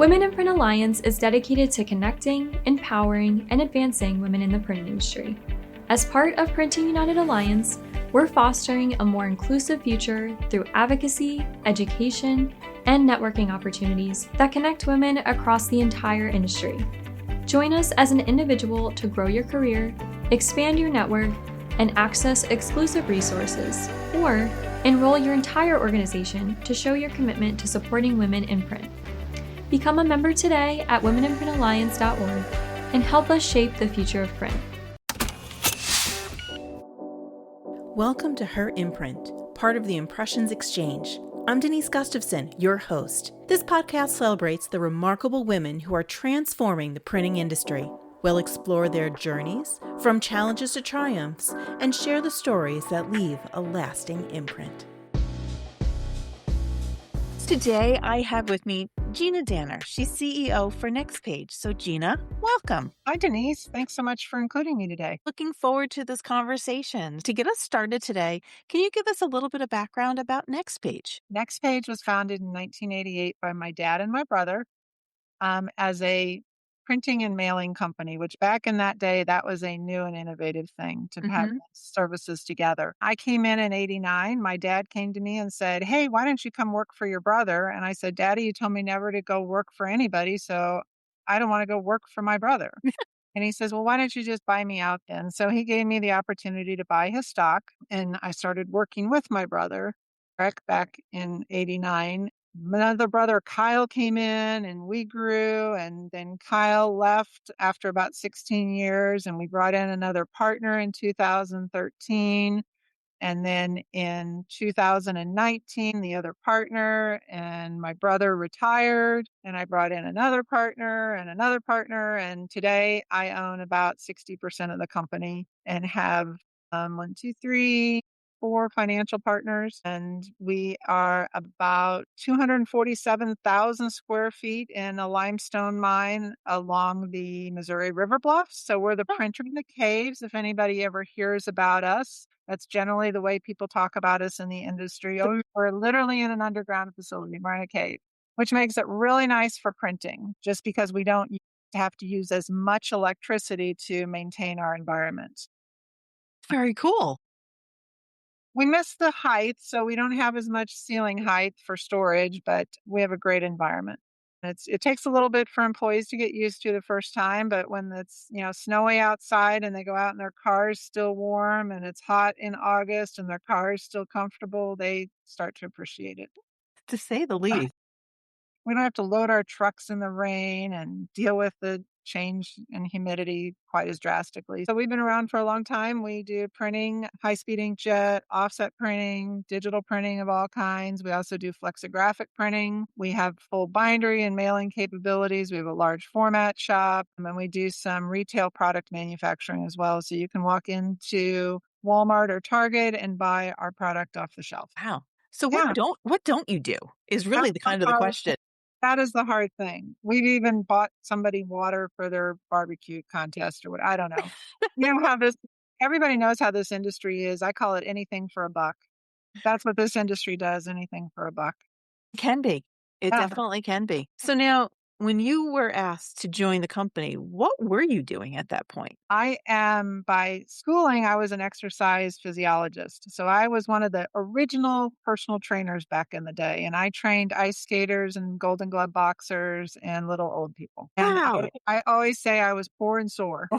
Women in Print Alliance is dedicated to connecting, empowering, and advancing women in the printing industry. As part of Printing United Alliance, we're fostering a more inclusive future through advocacy, education, and networking opportunities that connect women across the entire industry. Join us as an individual to grow your career, expand your network, and access exclusive resources, or enroll your entire organization to show your commitment to supporting women in print. Become a member today at womeninprintalliance.org and help us shape the future of print. Welcome to Her Imprint, part of the Impressions Exchange. I'm Denise Gustafson, your host. This podcast celebrates the remarkable women who are transforming the printing industry. We'll explore their journeys, from challenges to triumphs, and share the stories that leave a lasting imprint. Today, I have with me Gina Danner. She's CEO for NextPage. So Gina, welcome. Hi, Denise. Thanks so much for including me today. Looking forward to this conversation. To get us started today, can you give us a little bit of background about NextPage? NextPage was founded in 1988 by my dad and my brother as a printing and mailing company, which back in that day, that was a new and innovative thing to have services together. I came in 89. My dad came to me and said, "Hey, why don't you come work for your brother?" And I said, "Daddy, you told me never to go work for anybody, so I don't want to go work for my brother." And he says, "Well, why don't you just buy me out then?" So he gave me the opportunity to buy his stock, and I started working with my brother back in 89. My other brother, Kyle, came in and we grew, and then Kyle left after about 16 years, and we brought in another partner in 2013. And then in 2019, the other partner and my brother retired, and I brought in another partner and another partner. And today I own about 60% of the company and have 4 financial partners. And we are about 247,000 square feet in a limestone mine along the Missouri River Bluffs. So we're the printer in the caves. If anybody ever hears about us, that's generally the way people talk about us in the industry. Oh, we're literally in an underground facility. We're in a cave, which makes it really nice for printing, just because we don't have to use as much electricity to maintain our environment. Very cool. We miss the height, so we don't have as much ceiling height for storage, but we have a great environment. It takes a little bit for employees to get used to the first time, but when it's snowy outside and they go out and their car is still warm and it's hot in August and their car is still comfortable, they start to appreciate it. To say the least. We don't have to load our trucks in the rain and deal with the change in humidity quite as drastically. So we've been around for a long time. We do printing, high-speed inkjet, offset printing, digital printing of all kinds. We also do flexographic printing. We have full bindery and mailing capabilities. We have a large format shop, and we do some retail product manufacturing as well. So you can walk into Walmart or Target and buy our product off the shelf. Wow. So Yeah. what don't you do is really the kind of the question. That is the hard thing. We've even bought somebody water for their barbecue contest or what. I don't know. You know how everybody knows how this industry is. I call it anything for a buck. That's what this industry does, anything for a buck. It can be. It Yeah. definitely can be. So now, when you were asked to join the company, what were you doing at that point? By schooling, I was an exercise physiologist. So I was one of the original personal trainers back in the day. And I trained ice skaters and Golden Glove boxers and little old people. And Wow. I always say I was poor and sore.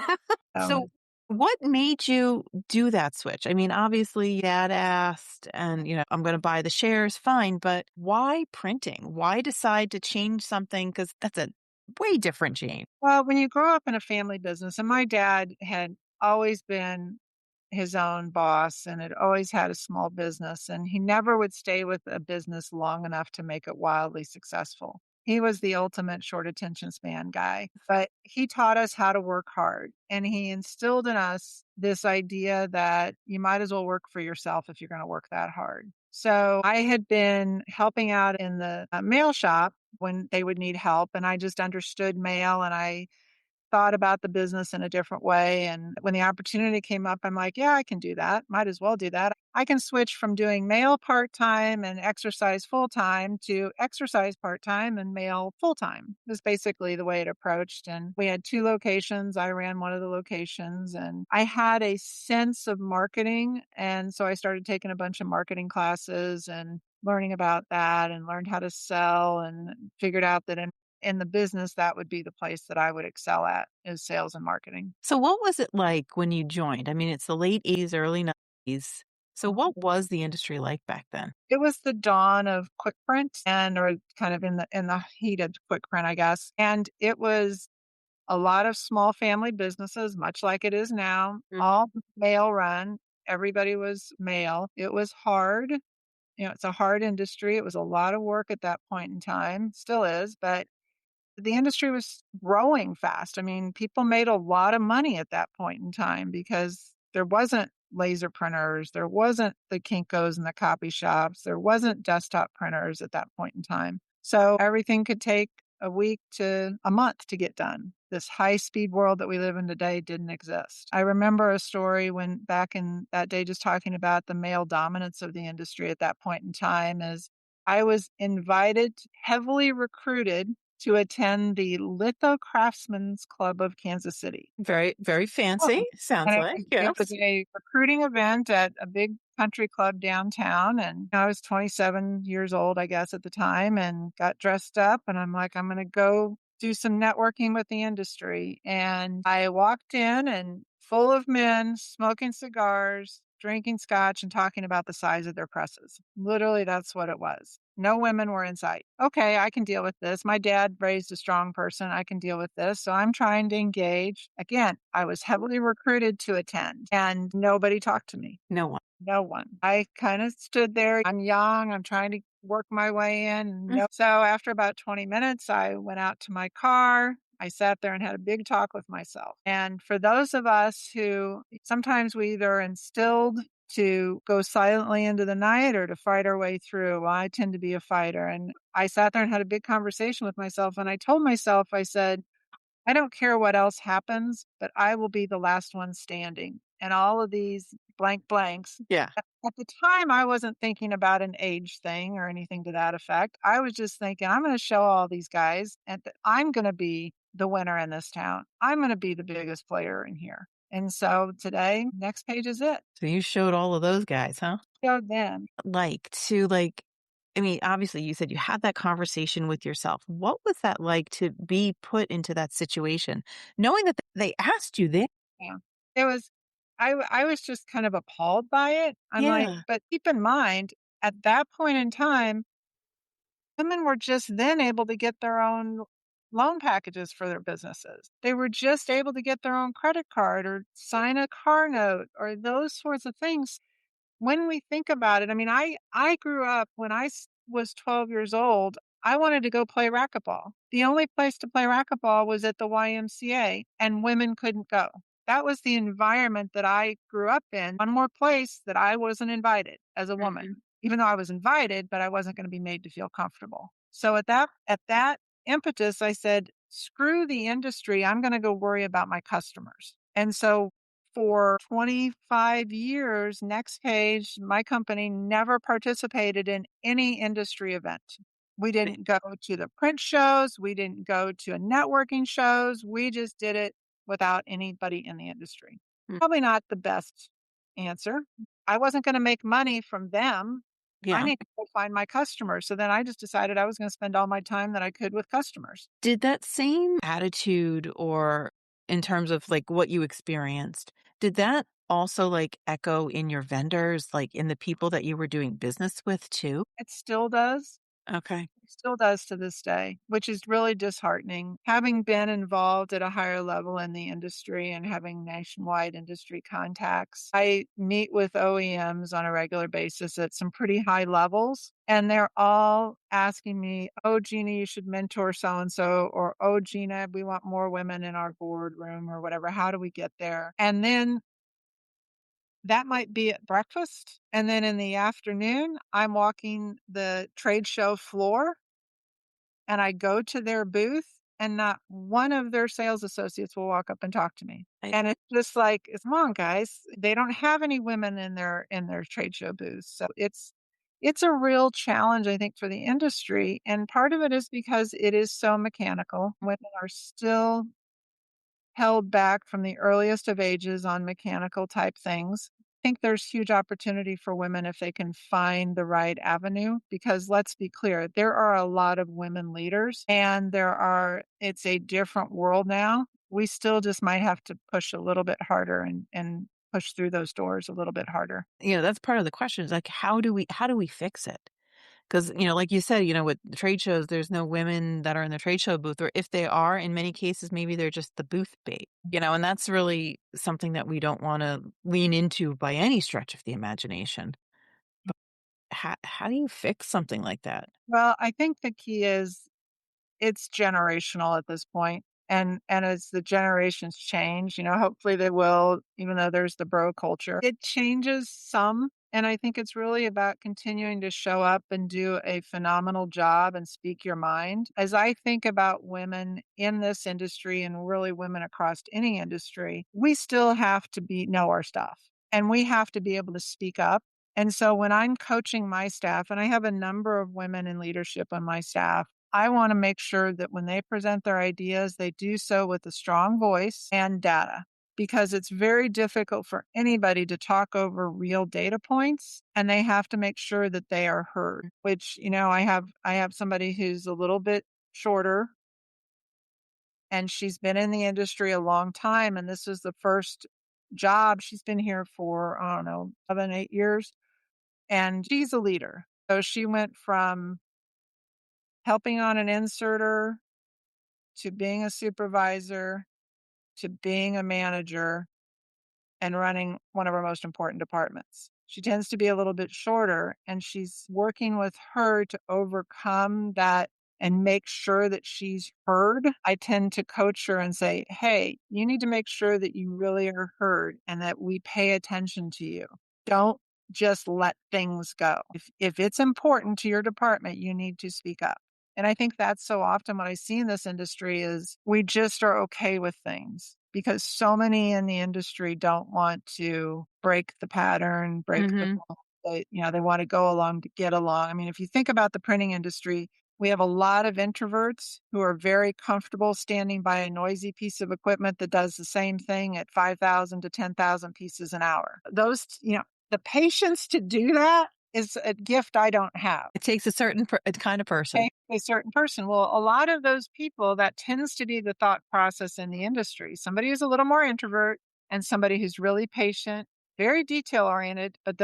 So what made you do that switch? I mean, obviously, Dad asked, and, I'm going to buy the shares, fine, but why printing? Why decide to change something? Because that's a way different change. Well, when you grow up in a family business, and my dad had always been his own boss and had always had a small business, and he never would stay with a business long enough to make it wildly successful. He was the ultimate short attention span guy, but he taught us how to work hard, and he instilled in us this idea that you might as well work for yourself if you're going to work that hard. So I had been helping out in the mail shop when they would need help, and I just understood mail, and I thought about the business in a different way. And when the opportunity came up, I'm like, yeah, I can do that. Might as well do that. I can switch from doing mail part-time and exercise full-time to exercise part-time and mail full-time. Was basically the way it approached, and we had 2 locations. I ran one of the locations, and I had a sense of marketing, and so I started taking a bunch of marketing classes and learning about that and learned how to sell and figured out that in the business, that would be the place that I would excel at, is sales and marketing. So what was it like when you joined? I mean, it's the late 80s, early 90s. So what was the industry like back then? It was the dawn of quick print and or kind of in the heat of quick print, I guess, and it was a lot of small family businesses, much like it is now, Mm. all male run. Everybody was male. It was hard. It's a hard industry. It was a lot of work at that point in time, still is, but the industry was growing fast. I mean, people made a lot of money at that point in time because there wasn't laser printers, there wasn't the Kinkos and the copy shops, there wasn't desktop printers at that point in time. So everything could take a week to a month to get done. This high speed world that we live in today didn't exist. I remember a story when back in that day, just talking about the male dominance of the industry at that point in time, is I was invited, heavily recruited to attend the Litho Craftsmen's Club of Kansas City. Very, very fancy, Oh. sounds And like. it was Yes. a recruiting event at a big country club downtown, and I was 27 years old, I guess, at the time, and got dressed up, and I'm like, "I'm gonna go do some networking with the industry," and I walked in and full of men smoking cigars, drinking scotch, and talking about the size of their presses. Literally, that's what it was. No women were in sight. Okay, I can deal with this. My dad raised a strong person. I can deal with this. So I'm trying to engage. Again, I was heavily recruited to attend, and nobody talked to me. No one. No one. I kind of stood there. I'm young. I'm trying to work my way in. Mm. No. So after about 20 minutes, I went out to my car. I sat there and had a big talk with myself. And for those of us who sometimes we either instilled to go silently into the night or to fight our way through, well, I tend to be a fighter. And I sat there and had a big conversation with myself. And I told myself, I said, I don't care what else happens, but I will be the last one standing. And all of these blank blanks. Yeah. At the time, I wasn't thinking about an age thing or anything to that effect. I was just thinking, I'm going to show all these guys and that I'm going to be the winner in this town. I'm going to be the biggest player in here. And so today, next page is it. So you showed all of those guys, huh? Showed them. I mean, obviously you said you had that conversation with yourself. What was that like to be put into that situation, knowing that they asked you there? Yeah. It was I was just kind of appalled by it. I'm like, Yeah. but keep in mind, at that point in time, women were just then able to get their own loan packages for their businesses. They were just able to get their own credit card or sign a car note or those sorts of things. When we think about it, I mean, I grew up when was 12 years old, I wanted to go play racquetball. The only place to play racquetball was at the YMCA, and women couldn't go. That was the environment that I grew up in. One more place that I wasn't invited as a Mhm. woman, even though I was invited, but I wasn't going to be made to feel comfortable. So at that impetus, I said, screw the industry. I'm going to go worry about my customers. And so for 25 years, next page, my company never participated in any industry event. We Right. didn't go to the print shows. We didn't go to networking shows. We just did it without anybody in the industry. Mm. Probably not the best answer. I wasn't going to make money from them. I Yeah. need to go find my customers. So then I just decided I was going to spend all my time that I could with customers. Did that same attitude or in terms of like what you experienced, did that also like echo in your vendors, like in the people that you were doing business with too? It still does. Okay. It still does to this day, which is really disheartening. Having been involved at a higher level in the industry and having nationwide industry contacts, I meet with OEMs on a regular basis at some pretty high levels, and they're all asking me, "Oh, Gina, you should mentor so and so," or "Oh, Gina, we want more women in our boardroom," or whatever. How do we get there? And then that might be at breakfast. And then in the afternoon, I'm walking the trade show floor and I go to their booth and not one of their sales associates will walk up and talk to me. I And it's just like, come on, guys. They don't have any women in their trade show booths. So it's a real challenge, I think, for the industry. And part of it is because it is so mechanical. Women are still held back from the earliest of ages on mechanical type things. I think there's huge opportunity for women if they can find the right avenue, because let's be clear, there are a lot of women leaders and it's a different world now. We still just might have to push a little bit harder and push through those doors a little bit harder. that's part of the question is like, how do we fix it? Because, like you said, with the trade shows, there's no women that are in the trade show booth, or if they are, in many cases, maybe they're just the booth bait, and that's really something that we don't want to lean into by any stretch of the imagination. But how do you fix something like that? Well, I think the key is it's generational at this point, and as the generations change, hopefully they will, even though there's the bro culture. It changes some, and I think it's really about continuing to show up and do a phenomenal job and speak your mind. As I think about women in this industry and really women across any industry, we still have to know our stuff, and we have to be able to speak up. And so when I'm coaching my staff, and I have a number of women in leadership on my staff, I want to make sure that when they present their ideas, they do so with a strong voice and data, because it's very difficult for anybody to talk over real data points, and they have to make sure that they are heard, which, I have somebody who's a little bit shorter, and she's been in the industry a long time, and this is the first job. She's been here for, I don't know, 7, 8 years, and she's a leader. So she went from helping on an inserter to being a supervisor, to being a manager, and running one of our most important departments. She tends to be a little bit shorter, and she's working with her to overcome that and make sure that she's heard. I tend to coach her and say, hey, you need to make sure that you really are heard and that we pay attention to you. Don't just let things go. If it's important to your department, you need to speak up. And I think that's so often what I see in this industry is we just are okay with things because so many in the industry don't want to break the pattern, break the Hmm. mold. They want to go along to get along. I mean, if you think about the printing industry, we have a lot of introverts who are very comfortable standing by a noisy piece of equipment that does the same thing at 5,000 to 10,000 pieces an hour. The patience to do that is a gift I don't have. It takes a certain kind of person. A certain person. Well, a lot of those people, that tends to be the thought process in the industry. Somebody who's a little more introvert and somebody who's really patient, very detail oriented, but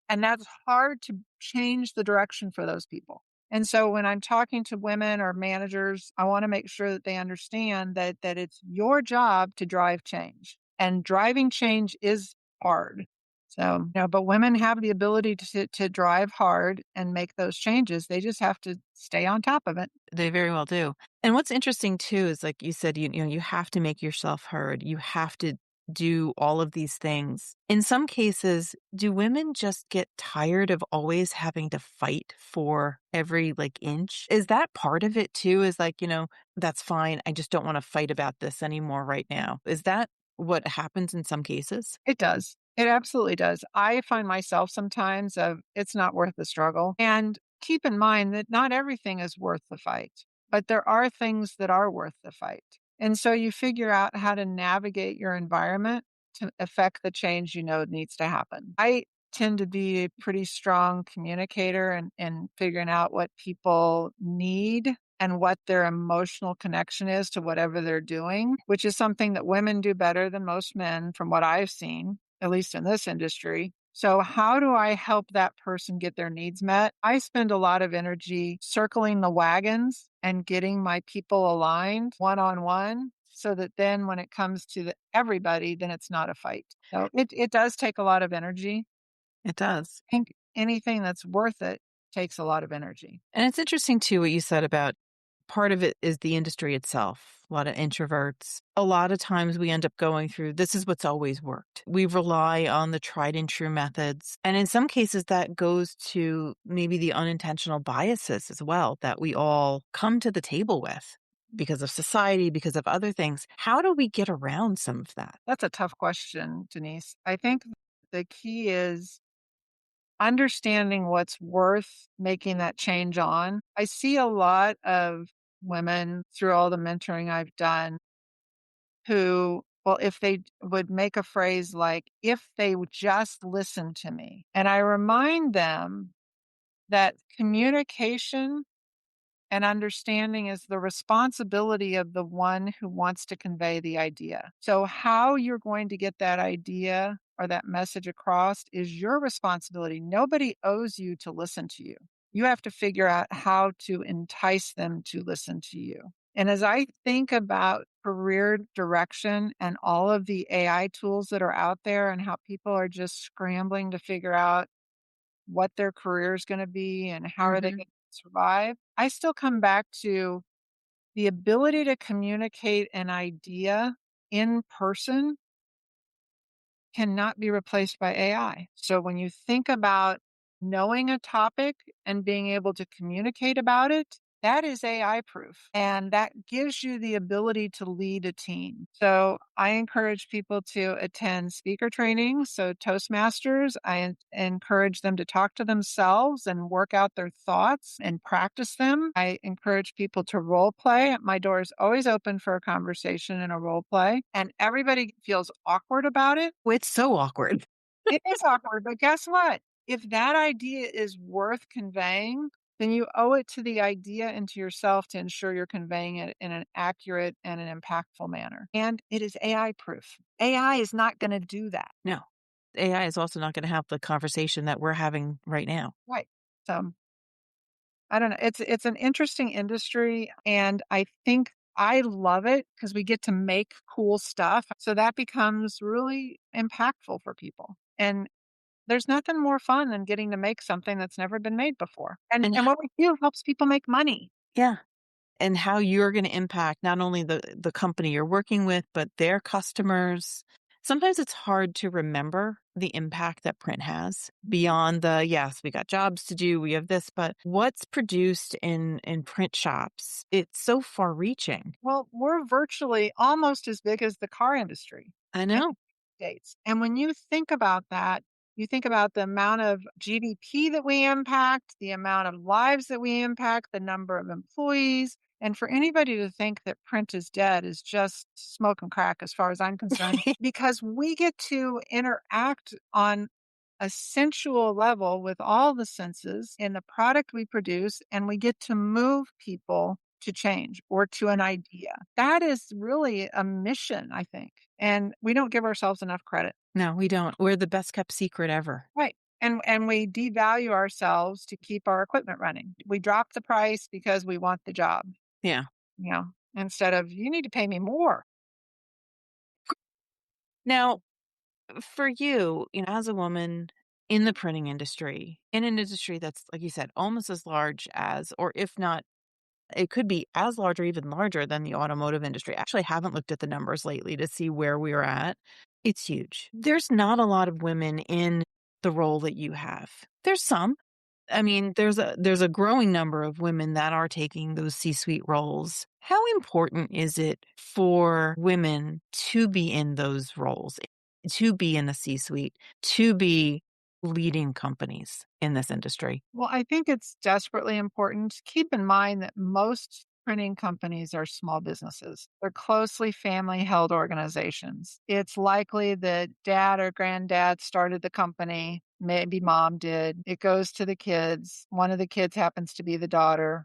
and that's hard to change the direction for those people. And so when I'm talking to women or managers, I want to make sure that they understand that it's your job to drive change, and driving change is hard. So, but women have the ability to drive hard and make those changes. They just have to stay on top of it. They very well do. And what's interesting too is like you said, you have to make yourself heard. You have to do all of these things. In some cases, do women just get tired of always having to fight for every like inch? Is that part of it too? Is like, that's fine. I just don't want to fight about this anymore right now. Is that what happens in some cases? It does. It absolutely does. I find myself sometimes of it's not worth the struggle. And keep in mind that not everything is worth the fight, but there are things that are worth the fight. And so you figure out how to navigate your environment to affect the change needs to happen. I tend to be a pretty strong communicator and figuring out what people need and what their emotional connection is to whatever they're doing, which is something that women do better than most men from what I've seen, at least in this industry. So how do I help that person get their needs met? I spend a lot of energy circling the wagons and getting my people aligned one-on-one, so that then when it comes to everybody, then it's not a fight. So it does take a lot of energy. It does. I think anything that's worth it takes a lot of energy. And it's interesting too what you said about part of it is the industry itself. A lot of introverts. A lot of times we end up going through this is what's always worked. We rely on the tried and true methods. And in some cases, that goes to maybe the unintentional biases as well that we all come to the table with. because of society, because of other things. How do we get around some of that? That's a tough question, Denise. I think the key is understanding what's worth making that change on. I see a lot of women through all the mentoring I've done who, well, if they would make a phrase like, if they would just listen to me. And I remind them that communication and understanding is the responsibility of the one who wants to convey the idea. So, how you're going to get that idea or that message across is your responsibility. Nobody owes you to listen to you. You have to figure out how to entice them to listen to you. And as I think about career direction and all of the AI tools that are out there and how people are just scrambling to figure out what their career is going to be and how are they Mhm. going to survive, I still come back to the ability to communicate an idea in person cannot be replaced by AI. So when you think about knowing a topic and being able to communicate about it, that is AI proof. And that gives you the ability to lead a team. So I encourage people to attend speaker training. So Toastmasters, encourage them to talk to themselves and work out their thoughts and practice them. I encourage people to role play. My door is always open for a conversation and a role play. And everybody feels awkward about it. It's so awkward. It is awkward, but guess what? If that idea is worth conveying, then you owe it to the idea and to yourself to ensure you're conveying it in an accurate and an impactful manner. And it is AI proof. AI is not going to do that. No. AI is also not going to have the conversation that we're having right now. Right. So I don't know. It's an interesting industry, and I think I love it because we get to make cool stuff. So that becomes really impactful for people. And there's nothing more fun than getting to make something that's never been made before. And And and what we do helps people make money. yeah, and how you're going to impact not only the company you're working with, but their customers. Sometimes it's hard to remember the impact that print has beyond the yes, we got jobs to do, we have this, but what's produced in print shops, it's so far reaching. Well, we're virtually almost as big as the car industry I in know. the States. And when you think about that, you think about the amount of GDP that we impact, the amount of lives that we impact, the number of employees. And for anybody to think that print is dead is just smoke and crack as far as I'm concerned, because we get to interact on a sensual level with all the senses in the product we produce, and we get to move people to change or to an idea. That is really a mission, I think. And we don't give ourselves enough credit. No, we don't. We're the best kept secret ever. Right. And we devalue ourselves to keep our equipment running. We drop the price because we want the job, Yeah. you know, instead of you need to pay me more. Now, for you, as a woman in the printing industry, in an industry that's, like you said, almost as large as, or if not, it could be as large or even larger than the automotive industry. I actually haven't looked at the numbers lately to see where we're at. It's huge. There's not a lot of women in the role that you have. There's some. I mean, there's a growing number of women that are taking those C-suite roles. How important is it for women to be in those roles, to be in the C-suite, to be leading companies in this industry? Well, I think it's desperately important. Keep in mind that most printing companies are small businesses. They're closely family held organizations. It's likely that dad or granddad started the company. Maybe mom did. It goes to the kids. One of the kids happens to be the daughter,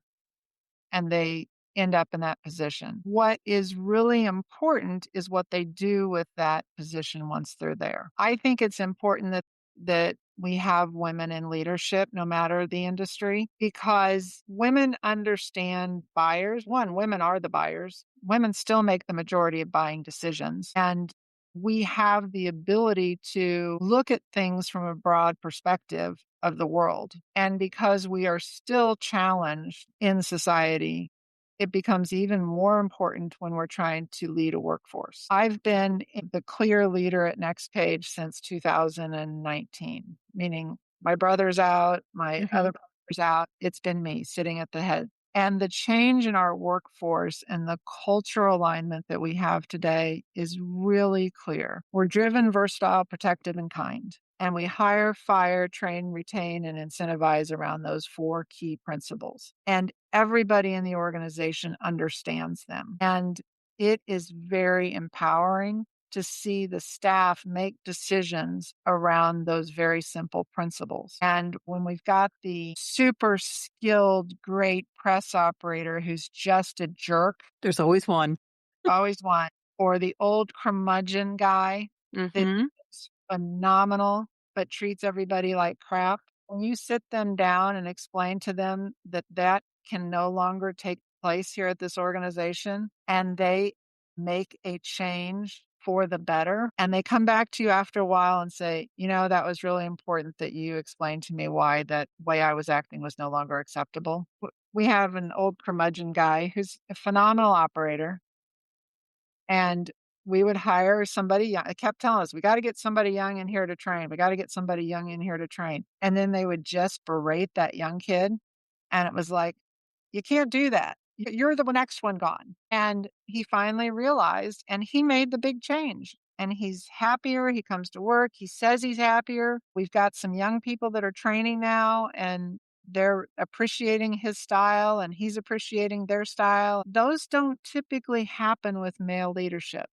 and they end up in that position. What is really important is what they do with that position once they're there. I think it's important that we have women in leadership no matter the industry, because women understand buyers. One, women are the buyers. Women still make the majority of buying decisions, and we have the ability to look at things from a broad perspective of the world. And because we are still challenged in society, it becomes even more important when we're trying to lead a workforce. I've been the clear leader at Next Page since 2019, meaning my brother's out, my Mhm. other brother's out. It's been me sitting at the head. And the change in our workforce and the cultural alignment that we have today is really clear. We're driven, versatile, protective, and kind. And we hire, fire, train, retain, and incentivize around those four key principles. And everybody in the organization understands them. And it is very empowering to see the staff make decisions around those very simple principles. And when we've got the super skilled, great press operator who's just a jerk, There's always one. always one, or the old curmudgeon guy that Mm-hmm. is phenomenal but treats everybody like crap, when you sit them down and explain to them that that can no longer take place here at this organization and they make a change for the better, and they come back to you after a while and say, that was really important that you explained to me why that way I was acting was no longer acceptable. We have an old curmudgeon guy who's a phenomenal operator, and we would hire somebody young. They kept telling us, we got to get somebody young in here to train. We got to get somebody young in here to train. And then they would just berate that young kid. And it was like, you can't do that. You're the next one gone. And he finally realized, and he made the big change. And he's happier. He comes to work. He says he's happier. We've got some young people that are training now, and they're appreciating his style and he's appreciating their style. Those don't typically happen with male leadership.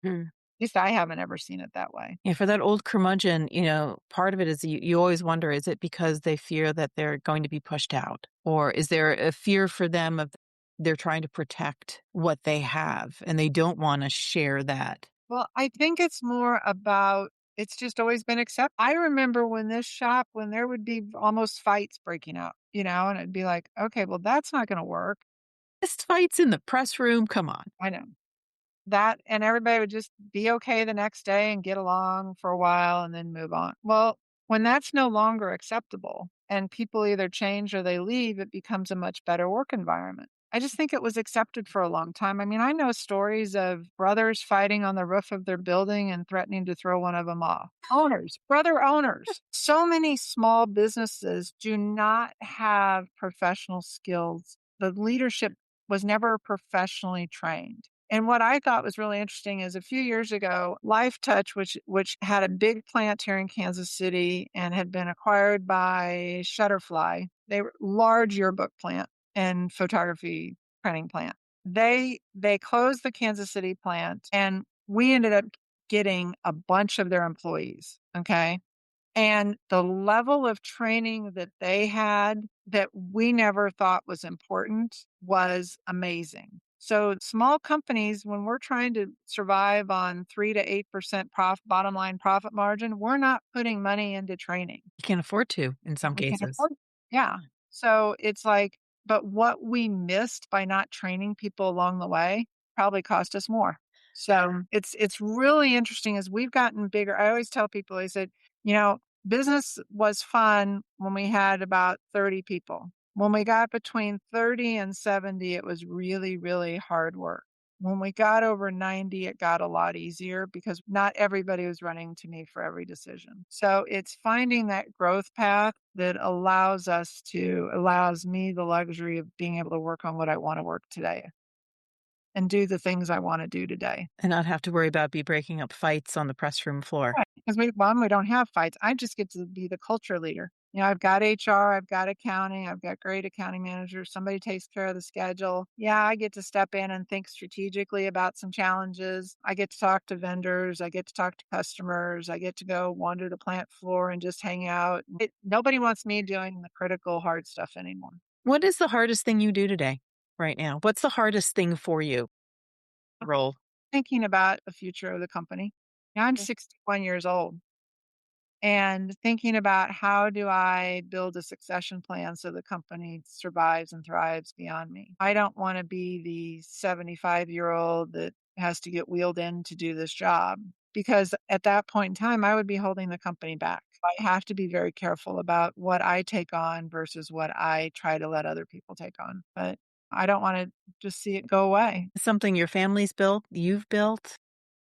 Hmm. At least I haven't ever seen it that way. Yeah, for that old curmudgeon, part of it is you always wonder, is it because they fear that they're going to be pushed out? Or is there a fear for them of they're trying to protect what they have and they don't want to share that? Well, I think it's more about it's just always been accepted. I remember when there would be almost fights breaking out, and it'd be like, okay, well, that's not going to work. Fist fights in the press room, come on. I know that. And everybody would just be okay the next day and get along for a while and then move on. Well, when that's no longer acceptable and people either change or they leave, it becomes a much better work environment. I just think it was accepted for a long time. I mean, I know stories of brothers fighting on the roof of their building and threatening to throw one of them off. Owners, brother owners. So many small businesses do not have professional skills. The leadership was never professionally trained. And what I thought was really interesting is a few years ago, Life Touch, which had a big plant here in Kansas City and had been acquired by Shutterfly, they were large yearbook plant and photography printing plant. They closed the Kansas City plant, and we ended up getting a bunch of their employees. Okay. And the level of training that they had that we never thought was important was amazing. So small companies, when we're trying to survive on 3 to 8% bottom line profit margin, we're not putting money into training. You can't afford to in some We can cases. afford. Yeah. So it's like, but what we missed by not training people along the way probably cost us more. So it's really interesting as we've gotten bigger. I always tell people, I said, you know, business was fun when we had about 30 people. When we got between 30 and 70, it was really, really hard work. When we got over 90, it got a lot easier because not everybody was running to me for every decision. So it's finding that growth path that allows me the luxury of being able to work on what I want to work today and do the things I want to do today. And not have to worry about breaking up fights on the press room floor. Right. Because we don't have fights. I just get to be the culture leader. I've got HR, I've got accounting, I've got great accounting managers. Somebody takes care of the schedule. Yeah, I get to step in and think strategically about some challenges. I get to talk to vendors. I get to talk to customers. I get to go wander the plant floor and just hang out. Nobody wants me doing the critical hard stuff anymore. What is the hardest thing you do today, right now? What's the hardest thing for you? Role. Thinking about the future of the company. I'm Okay. 61 years old. And thinking about how do I build a succession plan so the company survives and thrives beyond me. I don't want to be the 75-year-old that has to get wheeled in to do this job because at that point in time, I would be holding the company back. I have to be very careful about what I take on versus what I try to let other people take on. But I don't want to just see it go away. Something your family's built, you've built?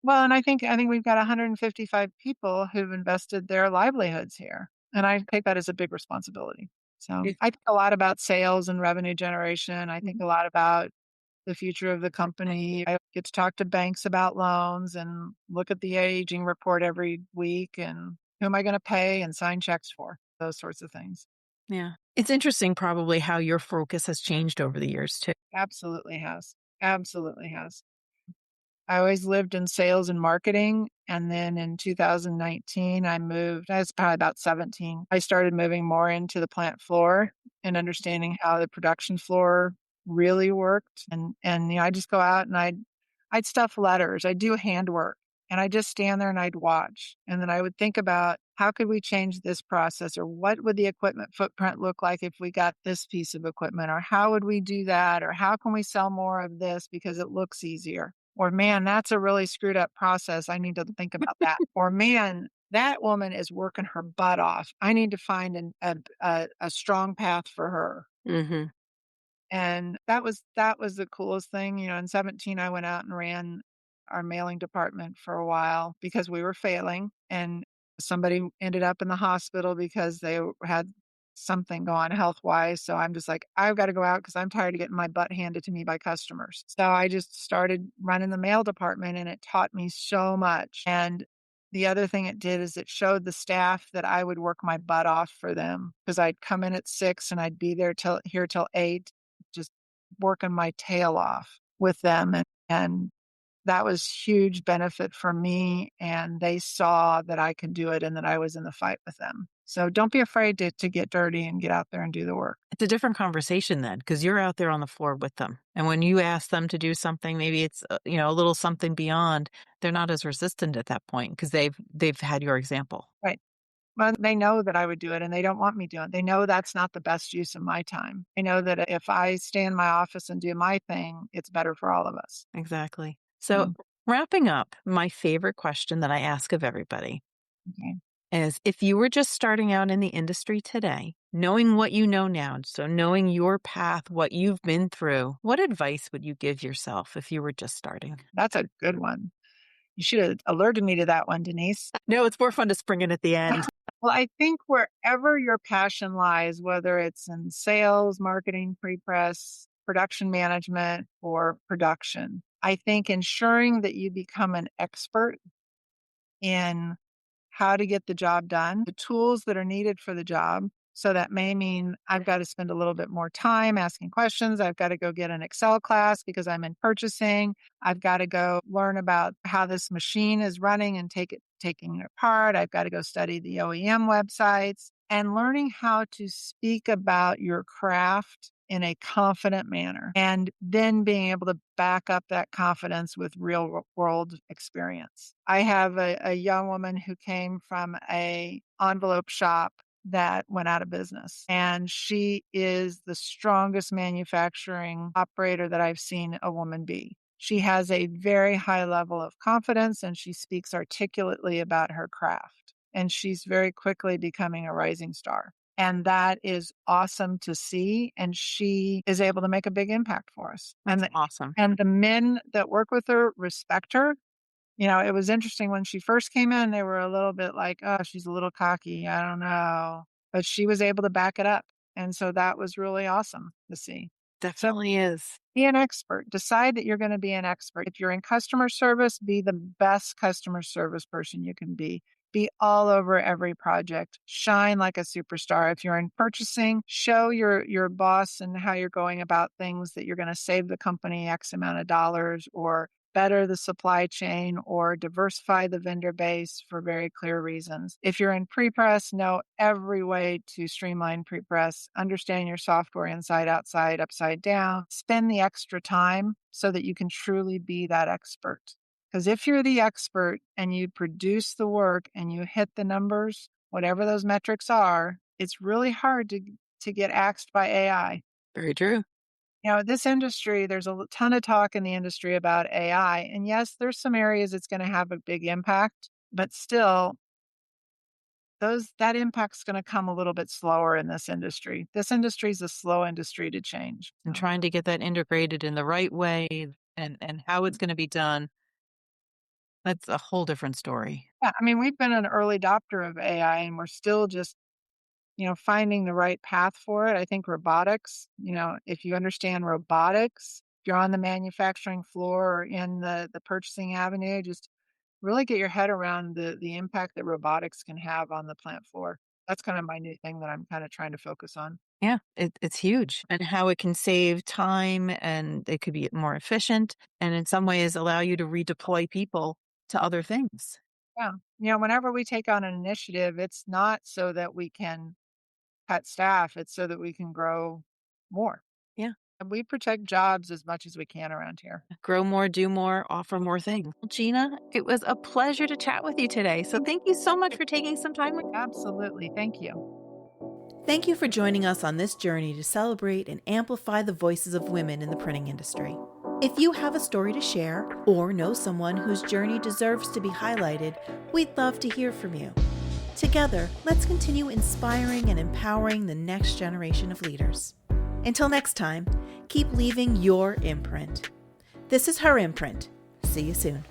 Well, and I think we've got 155 people who've invested their livelihoods here, and I take that as a big responsibility. So I think a lot about sales and revenue generation. I think a lot about the future of the company. I get to talk to banks about loans and look at the aging report every week and who am I going to pay and sign checks for, those sorts of things. Yeah. It's interesting probably how your focus has changed over the years too. Absolutely has. Absolutely has. I always lived in sales and marketing. And then in 2019, I was probably about 17. I started moving more into the plant floor and understanding how the production floor really worked. I just go out and I'd stuff letters. I'd do handwork and I'd just stand there and I'd watch. And then I would think about how could we change this process, or what would the equipment footprint look like if we got this piece of equipment, or how would we do that? Or how can we sell more of this because it looks easier? Or, man, that's a really screwed up process. I need to think about that. Or, man, that woman is working her butt off. I need to find a strong path for her. Mm-hmm. And that was the coolest thing. In 17, I went out and ran our mailing department for a while because we were failing, and somebody ended up in the hospital because they had something going health-wise. So I'm just like, I've got to go out because I'm tired of getting my butt handed to me by customers. So I just started running the mail department, and it taught me so much. And the other thing it did is it showed the staff that I would work my butt off for them, because I'd come in at 6 and I'd be there till 8, just working my tail off with them. And that was huge benefit for me. And they saw that I could do it and that I was in the fight with them. So don't be afraid to get dirty and get out there and do the work. It's a different conversation then, because you're out there on the floor with them. And when you ask them to do something, maybe it's a little something beyond, they're not as resistant at that point because they've had your example. Right. Well, they know that I would do it and they don't want me doing it. They know that's not the best use of my time. They know that if I stay in my office and do my thing, it's better for all of us. Exactly. So Mm, wrapping up, my favorite question that I ask of everybody okay. is, if you were just starting out in the industry today, knowing what you know now, so knowing your path, what you've been through, what advice would you give yourself if you were just starting? That's a good one. You should have alerted me to that one, Denise. No, it's more fun to spring it at the end. Well, I think wherever your passion lies, whether it's in sales, marketing, pre-press, production management, or production, I think ensuring that you become an expert in how to get the job done, the tools that are needed for the job. So that may mean I've got to spend a little bit more time asking questions. I've got to go get an Excel class because I'm in purchasing. I've got to go learn about how this machine is running and taking it apart. I've got to go study the OEM websites and learning how to speak about your craft in a confident manner, and then being able to back up that confidence with real world experience. I have a young woman who came from a envelope shop that went out of business, and she is the strongest manufacturing operator that I've seen a woman be. She has a very high level of confidence and she speaks articulately about her craft, and she's very quickly becoming a rising star. And that is awesome to see. And she is able to make a big impact for us. That's awesome. And the men that work with her respect her. It was interesting when she first came in, they were a little bit like, oh, she's a little cocky. I don't know. But she was able to back it up. And so that was really awesome to see. So Definitely is. be an expert. Decide that you're going to be an expert. If you're in customer service, be the best customer service person you can be. Be all over every project. Shine like a superstar. If you're in purchasing, show your boss and how you're going about things that you're going to save the company X amount of dollars, or better the supply chain, or diversify the vendor base for very clear reasons. If you're in pre-press, know every way to streamline pre-press, understand your software inside, outside, upside down, spend the extra time so that you can truly be that expert. Because if you're the expert and you produce the work and you hit the numbers, whatever those metrics are, it's really hard to get axed by AI. Very true. This industry, there's a ton of talk in the industry about AI. And yes, there's some areas it's going to have a big impact, but still, that impact's going to come a little bit slower in this industry. This industry is a slow industry to change. And trying to get that integrated in the right way and how it's going to be done, that's a whole different story. Yeah, I mean, we've been an early adopter of AI and we're still just finding the right path for it. I think robotics, if you understand robotics, if you're on the manufacturing floor or in the purchasing avenue, just really get your head around the impact that robotics can have on the plant floor. That's kind of my new thing that I'm kind of trying to focus on. Yeah, it's huge, and how it can save time and it could be more efficient and in some ways allow you to redeploy people to other things. Yeah. Whenever we take on an initiative, it's not so that we can cut staff, it's so that we can grow more. Yeah. And we protect jobs as much as we can around here. Grow more, do more, offer more things. Well, Gina, it was a pleasure to chat with you today. So thank you so much for taking some time with me. Absolutely. Thank you. Thank you for joining us on this journey to celebrate and amplify the voices of women in the printing industry. If you have a story to share or know someone whose journey deserves to be highlighted, we'd love to hear from you. Together, let's continue inspiring and empowering the next generation of leaders. Until next time, keep leaving your imprint. This is Her Imprint. See you soon.